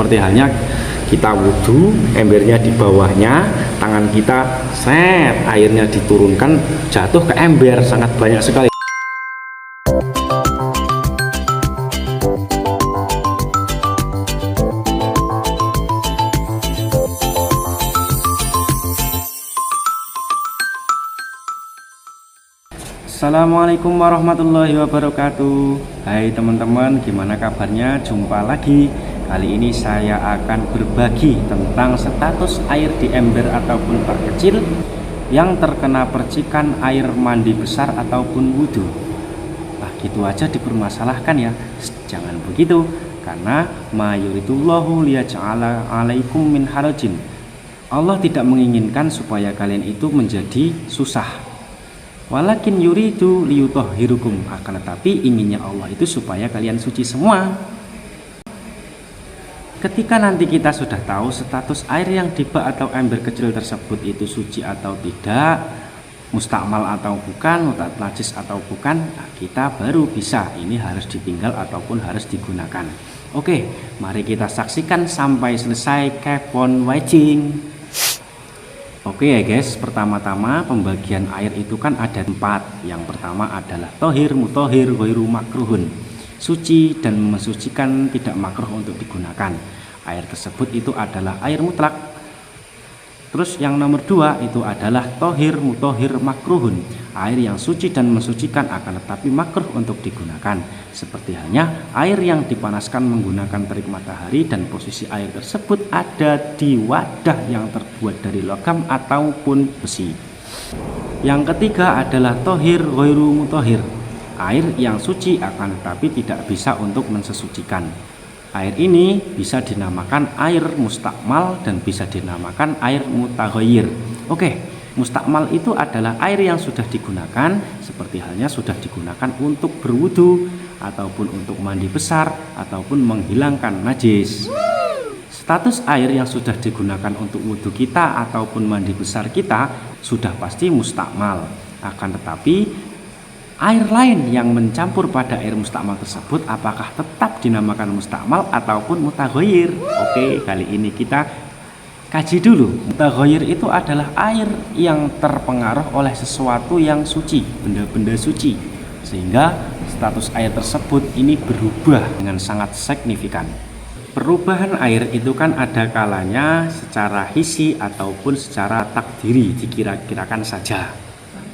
Seperti halnya kita wudhu, embernya di bawahnya, tangan kita set, airnya diturunkan, jatuh ke ember, sangat banyak sekali. Assalamualaikum warahmatullahi wabarakatuh. Hai teman-teman, gimana kabarnya? Jumpa lagi. Kali ini saya akan berbagi tentang status air di ember ataupun bak kecil yang terkena percikan air mandi besar ataupun wudhu. Nah, gitu aja dipermasalahkan ya. Jangan begitu, karena ma yuridullahu liyaj'ala 'alaikum min harajin. Allah tidak menginginkan supaya kalian itu menjadi susah. Walakin yuridu liyutahhirukum, akan tetapi inginnya Allah itu supaya kalian suci semua. Ketika nanti kita sudah tahu status air yang di bak atau ember kecil tersebut itu suci atau tidak, mustakmal atau bukan, najis atau bukan, nah kita baru bisa ini harus ditinggal ataupun harus digunakan. Oke, mari kita saksikan sampai selesai. Keep on watching. Oke ya guys, pertama-tama pembagian air itu kan ada 4. Yang pertama adalah tohir, mutohir, ghairu makruhun. Suci dan mensucikan, tidak makruh untuk digunakan. Air tersebut itu adalah air mutlak. Terus yang nomor 2 itu adalah tohir, mutohir, makruhun. Air yang suci dan mensucikan akan tetapi makruh untuk digunakan. Seperti halnya air yang dipanaskan menggunakan terik matahari dan posisi air tersebut ada di wadah yang terbuat dari logam ataupun besi. Yang ketiga adalah tohir, ghairu mutohir. Air yang suci akan tetapi tidak bisa untuk mensesucikan. Air ini bisa dinamakan air mustakmal dan bisa dinamakan air mutaghayyir. Oke, mustakmal itu adalah air yang sudah digunakan, seperti halnya sudah digunakan untuk berwudu ataupun untuk mandi besar ataupun menghilangkan najis. Status air yang sudah digunakan untuk wudu kita ataupun mandi besar kita sudah pasti mustakmal. Akan tetapi air lain yang mencampur pada air mustakmal tersebut apakah tetap dinamakan mustakmal ataupun mutaghayyir? Oke, kali ini kita kaji dulu. Mutaghayyir itu adalah air yang terpengaruh oleh sesuatu yang suci, benda-benda suci, sehingga status air tersebut ini berubah dengan sangat signifikan. Perubahan air itu kan ada kalanya secara hisi ataupun secara takdiri, dikira-kirakan saja.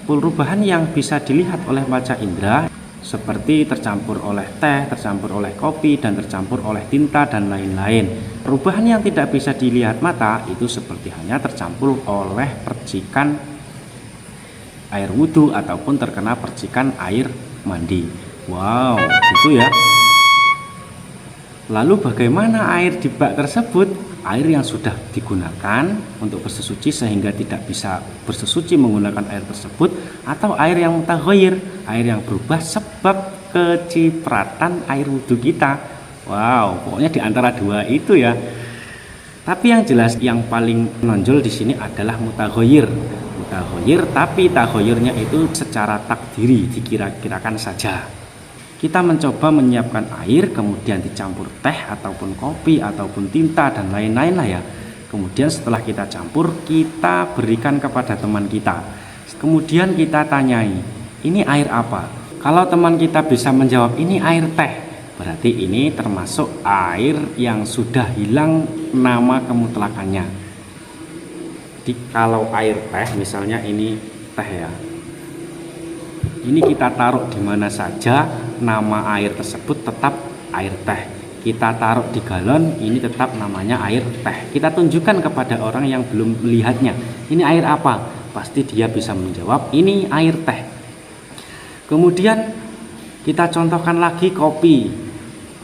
Perubahan yang bisa dilihat oleh mata indera seperti tercampur oleh teh, tercampur oleh kopi, dan tercampur oleh tinta dan lain-lain. Perubahan yang tidak bisa dilihat mata itu seperti hanya tercampur oleh percikan air wudhu ataupun terkena percikan air mandi. Wow, gitu ya. Lalu bagaimana air di bak tersebut? Air yang sudah digunakan untuk bersesuci sehingga tidak bisa bersesuci menggunakan air tersebut, atau air yang mutaghayyir, air yang berubah sebab kecipratan air wudhu kita. Wow, pokoknya di antara dua itu ya. Tapi yang jelas yang paling menonjol di sini adalah mutaghayyir. Mutaghayyir, tapi taghayyurnya itu secara takdiri, dikira-kirakan saja. Kita mencoba menyiapkan air, kemudian dicampur teh ataupun kopi ataupun tinta dan lain-lain lah ya. Kemudian setelah kita campur, kita berikan kepada teman kita. Kemudian kita tanyai, ini air apa? Kalau teman kita bisa menjawab ini air teh, berarti ini termasuk air yang sudah hilang nama kemutlakannya. Jadi kalau air teh, misalnya ini teh ya, ini kita taruh di mana saja, nama air tersebut tetap air teh. Kita taruh di galon, ini tetap namanya air teh. Kita tunjukkan kepada orang yang belum melihatnya, ini air apa? Pasti dia bisa menjawab, ini air teh. Kemudian kita contohkan lagi kopi.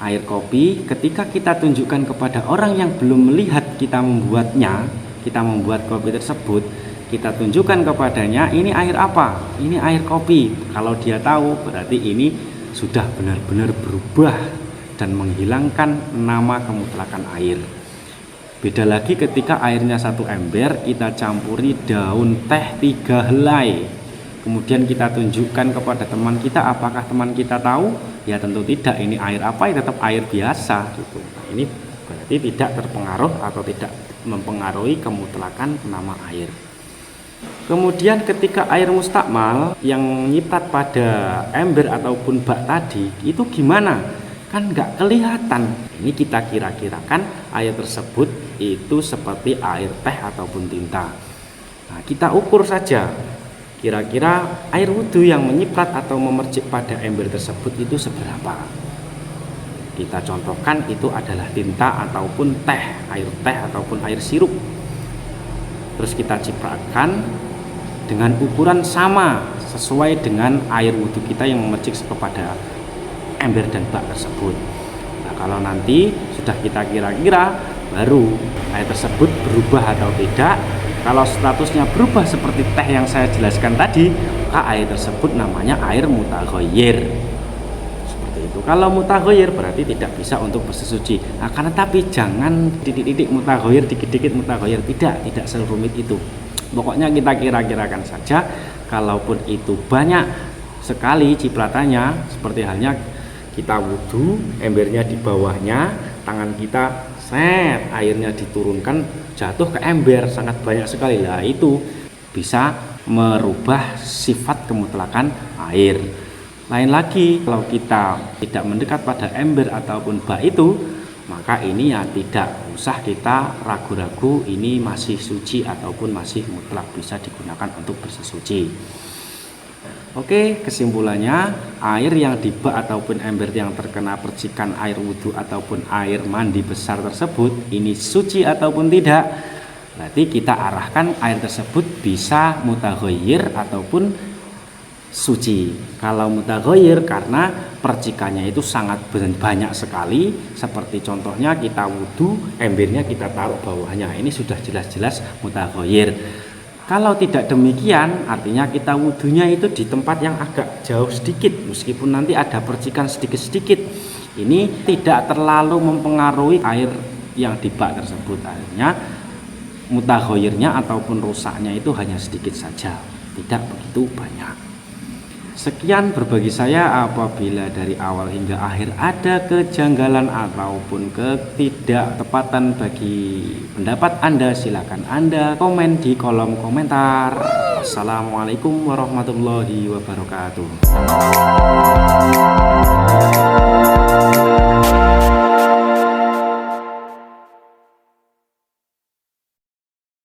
Air kopi, ketika kita tunjukkan kepada orang yang belum melihat kita membuatnya, kita membuat kopi tersebut, kita tunjukkan kepadanya, ini air apa? Ini air kopi. Kalau dia tahu, berarti ini sudah benar-benar berubah dan menghilangkan nama kemutlakan air. Beda lagi ketika airnya 1 ember, kita campuri daun teh 3 helai. Kemudian kita tunjukkan kepada teman kita, apakah teman kita tahu? Ya tentu tidak, ini air apa? Ya tetap air biasa gitu. Nah, ini berarti tidak terpengaruh atau tidak mempengaruhi kemutlakan nama air. Kemudian ketika air mustakmal yang nyiprat pada ember ataupun bak tadi itu gimana? Kan nggak kelihatan. Ini kita kira-kirakan air tersebut itu seperti air teh ataupun tinta. Nah, kita ukur saja kira-kira air wudhu yang menyiprat atau memercik pada ember tersebut itu seberapa. Kita contohkan itu adalah tinta ataupun teh, air teh ataupun air sirup. Terus kita cipratkan dengan ukuran sama sesuai dengan air wudhu kita yang memercik kepada ember dan bak tersebut. Nah, kalau nanti sudah kita kira-kira, baru air tersebut berubah atau tidak. Kalau statusnya berubah seperti teh yang saya jelaskan tadi, maka air tersebut namanya air mutaghayyir. Seperti itu. Kalau mutaghayyir berarti tidak bisa untuk bersesuci. Nah, karena tapi jangan titik-titik mutaghayyir, dikit-dikit mutaghayyir, tidak serumit itu. Pokoknya kita kira-kirakan saja. Kalaupun itu banyak sekali cipratannya, seperti halnya kita wudhu, embernya di bawahnya, tangan kita set, airnya diturunkan, jatuh ke ember sangat banyak sekali. Lah itu bisa merubah sifat kemutlakan air. Lain lagi kalau kita tidak mendekat pada ember ataupun bak itu, maka ini ya tidak usah kita ragu-ragu ini masih suci ataupun masih mutlak bisa digunakan untuk bersesuci. Oke, kesimpulannya air yang di bak ataupun ember yang terkena percikan air wudhu ataupun air mandi besar tersebut ini suci ataupun tidak, berarti kita arahkan air tersebut bisa mutaghayyir ataupun suci. Kalau mutaghayyir karena percikannya itu sangat banyak sekali, seperti contohnya kita wudhu, embernya kita taruh bawahnya, ini sudah jelas-jelas mutaghayyir. Kalau tidak demikian, artinya kita wudhunya itu di tempat yang agak jauh sedikit, meskipun nanti ada percikan sedikit-sedikit. Ini tidak terlalu mempengaruhi air yang di bak tersebut. Akhirnya mutaghayyirnya ataupun rusaknya itu hanya sedikit saja, tidak begitu banyak. Sekian berbagi saya, apabila dari awal hingga akhir ada kejanggalan ataupun ketidaktepatan bagi pendapat Anda, silakan Anda komen di kolom komentar. Assalamualaikum warahmatullahi wabarakatuh.